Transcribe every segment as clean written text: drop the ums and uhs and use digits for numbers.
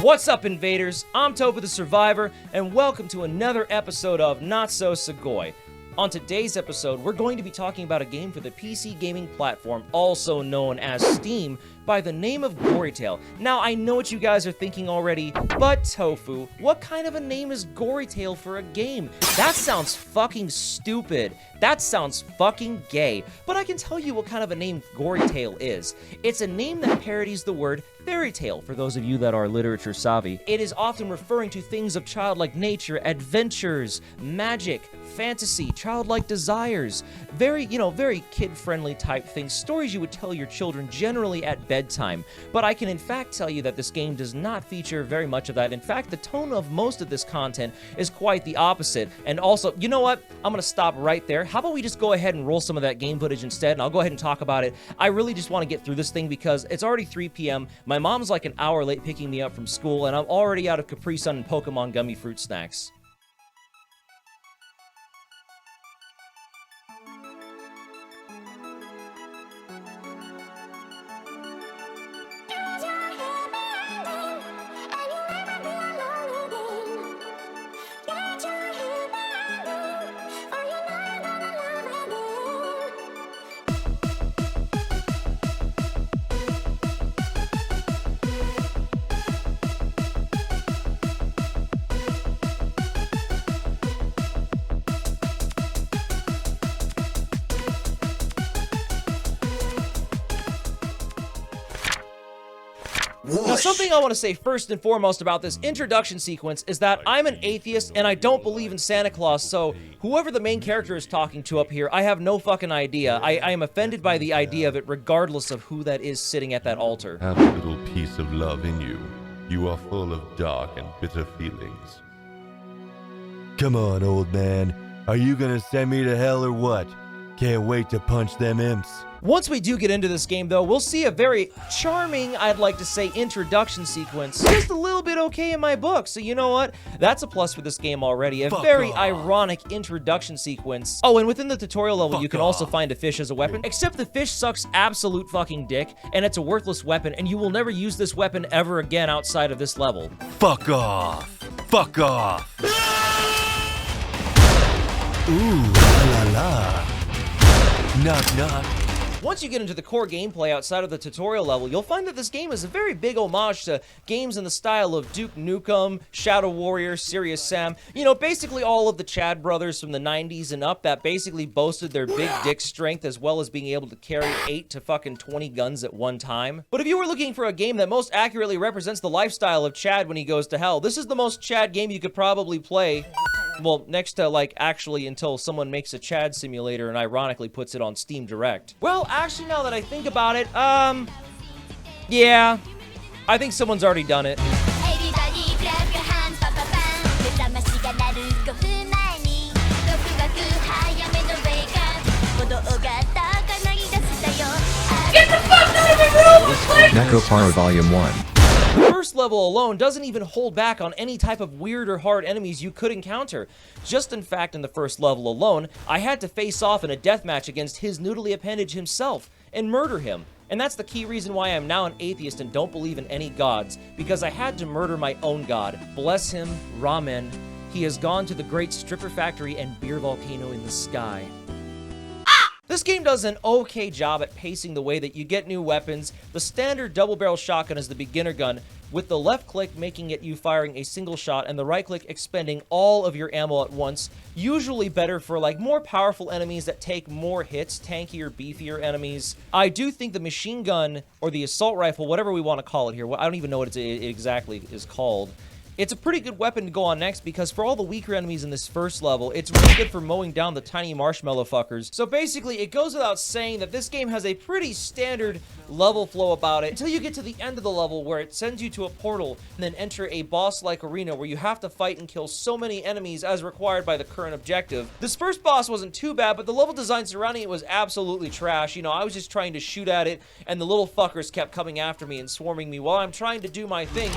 What's up, invaders? I'm Topa the Survivor, and welcome to another episode of Not So Sugoi. On today's episode, we're going to be talking about a game for the PC gaming platform, also known as Steam, by the name of Gorytale. Now, I know what you guys are thinking already, but Tofu, what kind of a name is Gorytale for a game? That sounds fucking stupid. That sounds fucking gay. But I can tell you what kind of a name Gorytale is. It's a name that parodies the word fairy tale, for those of you that are literature savvy. It is often referring to things of childlike nature, adventures, magic, fantasy, childlike desires, very kid-friendly type things, stories you would tell your children generally at bedtime. But I can in fact tell you that this game does not feature very much of that. In fact, the tone of most of this content is quite the opposite. And also, you know what? I'm gonna stop right there. How about we just go ahead and roll some of that game footage instead, and I'll go ahead and talk about it. I really just want to get through this thing because it's already 3 p.m. My mom's like an hour late picking me up from school, and I'm already out of Capri Sun and Pokemon gummy fruit snacks. Now, something I want to say first and foremost about this introduction sequence is that I'm an atheist and I don't believe in Santa Claus, so whoever the main character is talking to up here, I have no fucking idea. I am offended by the idea of it regardless of who that is sitting at that altar. Have a little piece of love in you. You are full of dark and bitter feelings. Come on, old man. Are you gonna send me to hell or what? Can't wait to punch them imps. Once we do get into this game, though, we'll see a very charming, I'd like to say, introduction sequence. Just a little bit okay in my book, so you know what? That's a plus for this game already. A very ironic introduction sequence. Oh, and within the tutorial level, you can also find a fish as a weapon, except the fish sucks absolute fucking dick, and it's a worthless weapon, and you will never use this weapon ever again outside of this level. Fuck off. Fuck off. Ooh, la la. Knock, knock. Once you get into the core gameplay outside of the tutorial level, you'll find that this game is a very big homage to games in the style of Duke Nukem, Shadow Warrior, Serious Sam. You know, basically all of the Chad brothers from the 90s and up that basically boasted their big dick strength as well as being able to carry 8 to fucking 20 guns at one time. But if you were looking for a game that most accurately represents the lifestyle of Chad when he goes to hell, this is the most Chad game you could probably play. Well, next to, like, actually until someone makes a Chad simulator and ironically puts it on Steam Direct. Well, actually, now that I think about it, yeah, I think someone's already done it. Get the fuck out of the room! Necropara Volume 1. The first level alone doesn't even hold back on any type of weird or hard enemies you could encounter. Just in fact, in the first level alone, I had to face off in a deathmatch against his noodly appendage himself and murder him. And that's the key reason why I'm now an atheist and don't believe in any gods, because I had to murder my own god. Bless him, Ramen. He has gone to the great stripper factory and beer volcano in the sky. This game does an okay job at pacing the way that you get new weapons. The standard double-barrel shotgun is the beginner gun, with the left click making it you firing a single shot and the right click expending all of your ammo at once. Usually better for like more powerful enemies that take more hits, tankier, beefier enemies. I do think the machine gun or the assault rifle, whatever we want to call it here, I don't even know what it exactly is called. It's a pretty good weapon to go on next because for all the weaker enemies in this first level, it's really good for mowing down the tiny marshmallow fuckers. So basically, it goes without saying that this game has a pretty standard level flow about it until you get to the end of the level where it sends you to a portal and then enter a boss-like arena where you have to fight and kill so many enemies as required by the current objective. This first boss wasn't too bad, but the level design surrounding it was absolutely trash. You know, I was just trying to shoot at it and the little fuckers kept coming after me and swarming me while I'm trying to do my thing.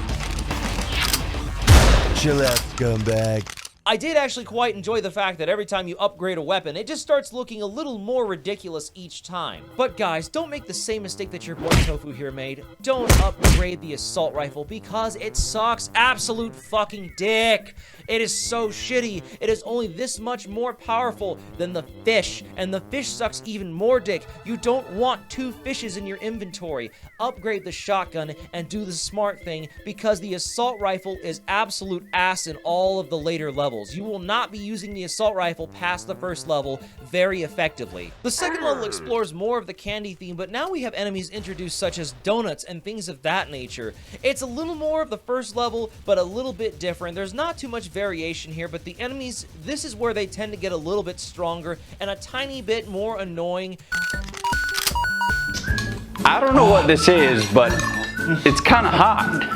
Chill out, scumbag. I did actually quite enjoy the fact that every time you upgrade a weapon, it just starts looking a little more ridiculous each time. But guys, don't make the same mistake that your boy Tofu here made. Don't upgrade the assault rifle because it sucks absolute fucking dick. It is so shitty. It is only this much more powerful than the fish, and the fish sucks even more dick. You don't want 2 fishes in your inventory. Upgrade the shotgun and do the smart thing because the assault rifle is absolute ass in all of the later levels. You will not be using the assault rifle past the first level very effectively. The second level explores more of the candy theme, but now we have enemies introduced such as donuts and things of that nature. It's a little more of the first level, but a little bit different. There's not too much variation here, but the enemies, this is where they tend to get a little bit stronger and a tiny bit more annoying. I don't know what this is, but it's kind of hot.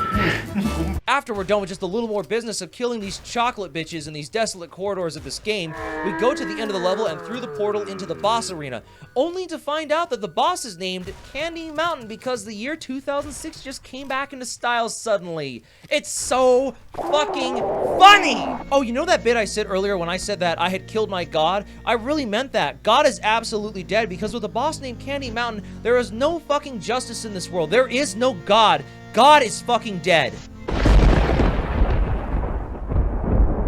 After we're done with just a little more business of killing these chocolate bitches in these desolate corridors of this game, we go to the end of the level and through the portal into the boss arena, only to find out that the boss is named Candy Mountain because the year 2006 just came back into style suddenly. It's so fucking funny! Oh, you know that bit I said earlier when I said that I had killed my god? I really meant that. God is absolutely dead because with a boss named Candy Mountain, there is no fucking justice in this world. There is no God. God is fucking dead.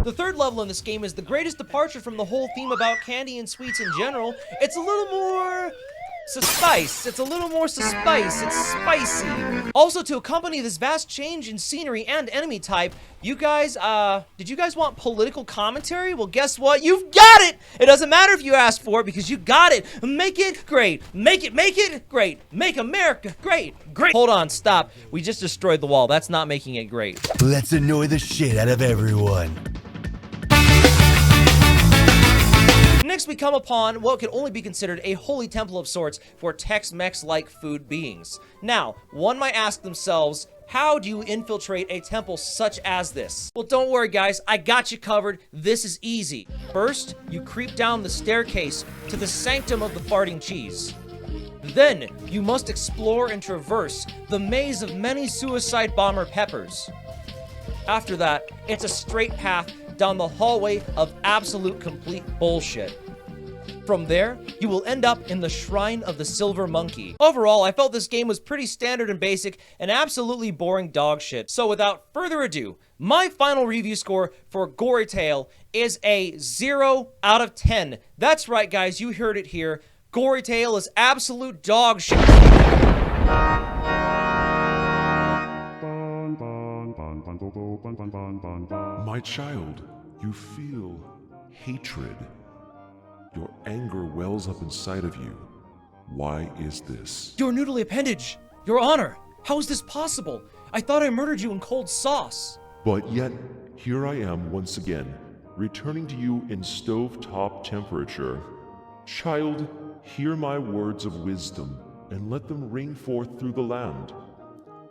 The third level in this game is the greatest departure from the whole theme about candy and sweets in general. It's a little more spice. It's a little more spice. It's spicy. Also, to accompany this vast change in scenery and enemy type, you guys, did you guys want political commentary? Well, guess what? You've got it! It doesn't matter if you asked for it because you got it. Make it great. Make it great. Make America great. Great. Hold on, stop. We just destroyed the wall. That's not making it great. Let's annoy the shit out of everyone. Next, we come upon what could only be considered a holy temple of sorts for Tex-Mex-like food beings. Now, one might ask themselves, how do you infiltrate a temple such as this? Well, don't worry, guys. I got you covered. This is easy. First, you creep down the staircase to the sanctum of the farting cheese. Then, you must explore and traverse the maze of many suicide bomber peppers. After that, it's a straight path down the hallway of absolute complete bullshit. From there, you will end up in the Shrine of the Silver Monkey. Overall, I felt this game was pretty standard and basic and absolutely boring dog shit. So without further ado, my final review score for Gorytale is a 0 out of 10. That's right, guys, you heard it here. Gorytale is absolute dog shit. My child, you feel hatred. Your anger wells up inside of you. Why is this? Your noodly appendage! Your honor! How is this possible? I thought I murdered you in cold sauce. But yet, here I am once again, returning to you in stove-top temperature. Child, hear my words of wisdom, and let them ring forth through the land.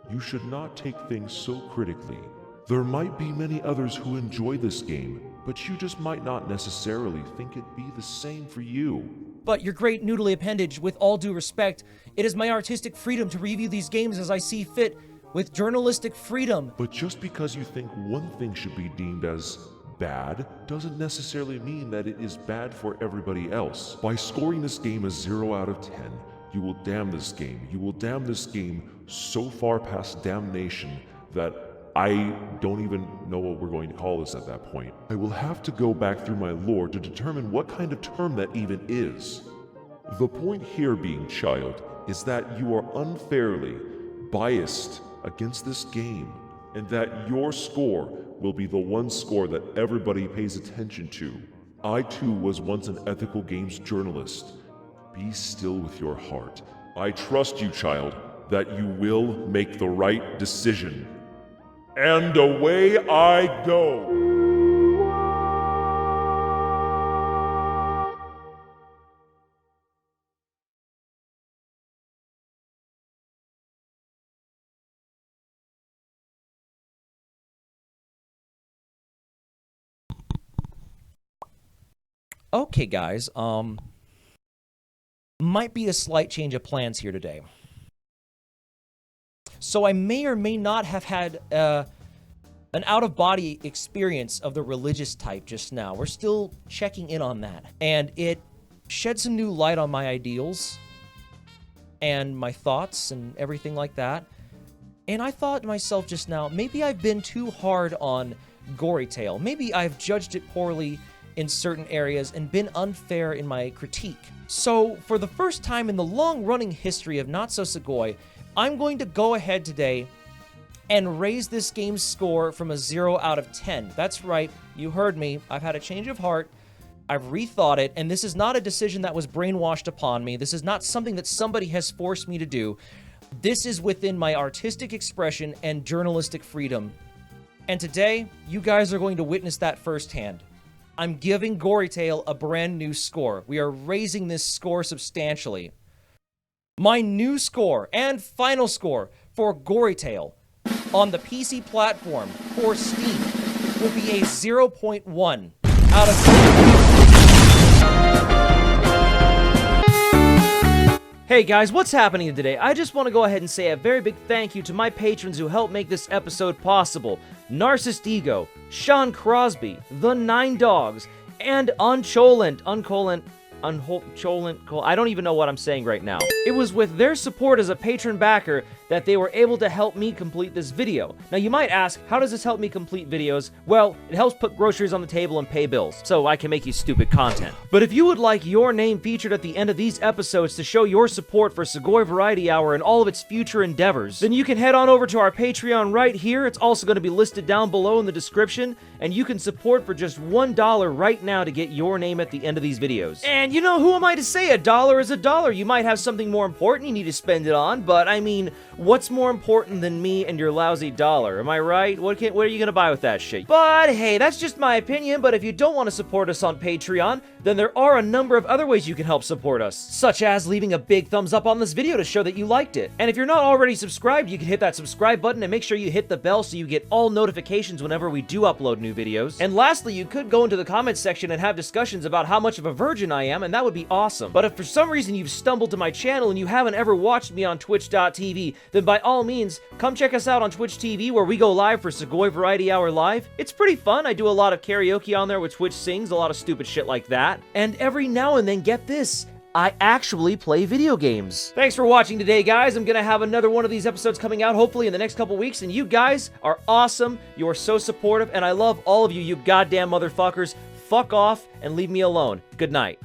You should not take things so critically. There might be many others who enjoy this game, but you just might not necessarily think it'd be the same for you. But your great noodly appendage, with all due respect, it is my artistic freedom to review these games as I see fit, with journalistic freedom. But just because you think one thing should be deemed as bad doesn't necessarily mean that it is bad for everybody else. By scoring this game a 0 out of 10, you will damn this game. You will damn this game so far past damnation that I don't even know what we're going to call this at that point. I will have to go back through my lore to determine what kind of term that even is. The point here being, child, is that you are unfairly biased against this game, and that your score will be the one score that everybody pays attention to. I too was once an ethical games journalist. Be still with your heart. I trust you, child, that you will make the right decision. And away I go. Okay, guys, might be a slight change of plans here today. So I may or may not have had an out-of-body experience of the religious type just now. We're still checking in on that. And it shed some new light on my ideals and my thoughts and everything like that. And I thought to myself just now, maybe I've been too hard on Gorytale. Maybe I've judged it poorly in certain areas and been unfair in my critique. So, for the first time in the long-running history of Not So Sugoi, I'm going to go ahead today and raise this game's score from a 0 out of 10. That's right, you heard me. I've had a change of heart. I've rethought it, and this is not a decision that was brainwashed upon me. This is not something that somebody has forced me to do. This is within my artistic expression and journalistic freedom. And today, you guys are going to witness that firsthand. I'm giving Gorytale a brand new score. We are raising this score substantially. My new score and final score for Gorytale on the PC platform for Steam will be a 0.1 out of 10. Hey guys, what's happening today? I just want to go ahead and say a very big thank you to my patrons who helped make this episode possible. Narcissist Ego, Sean Crosby, The Nine Dogs, and Uncholent. I don't even know what I'm saying right now. It was with their support as a patron backer that they were able to help me complete this video. Now you might ask, how does this help me complete videos? Well, it helps put groceries on the table and pay bills, so I can make you stupid content. But if you would like your name featured at the end of these episodes to show your support for Sugoi Variety Hour and all of its future endeavors, then you can head on over to our Patreon right here. It's also going to be listed down below in the description, and you can support for just $1 right now to get your name at the end of these videos. And you know, who am I to say $1 is $1? You might have something more important you need to spend it on, but I mean, what's more important than me and your lousy dollar? Am I right? What are you gonna buy with that shit? But hey, that's just my opinion, but if you don't want to support us on Patreon, then there are a number of other ways you can help support us, such as leaving a big thumbs up on this video to show that you liked it. And if you're not already subscribed, you can hit that subscribe button and make sure you hit the bell so you get all notifications whenever we do upload new videos. And lastly, you could go into the comments section and have discussions about how much of a virgin I am, and that would be awesome. But if for some reason you've stumbled to my channel and you haven't ever watched me on twitch.tv, then by all means, come check us out on Twitch TV where we go live for Sugoi Variety Hour Live. It's pretty fun. I do a lot of karaoke on there with Twitch Sings, a lot of stupid shit like that. And every now and then, get this, I actually play video games. Thanks for watching today, guys. I'm gonna have another one of these episodes coming out hopefully in the next couple weeks, and you guys are awesome. You are so supportive, and I love all of you, you goddamn motherfuckers. Fuck off and leave me alone. Good night.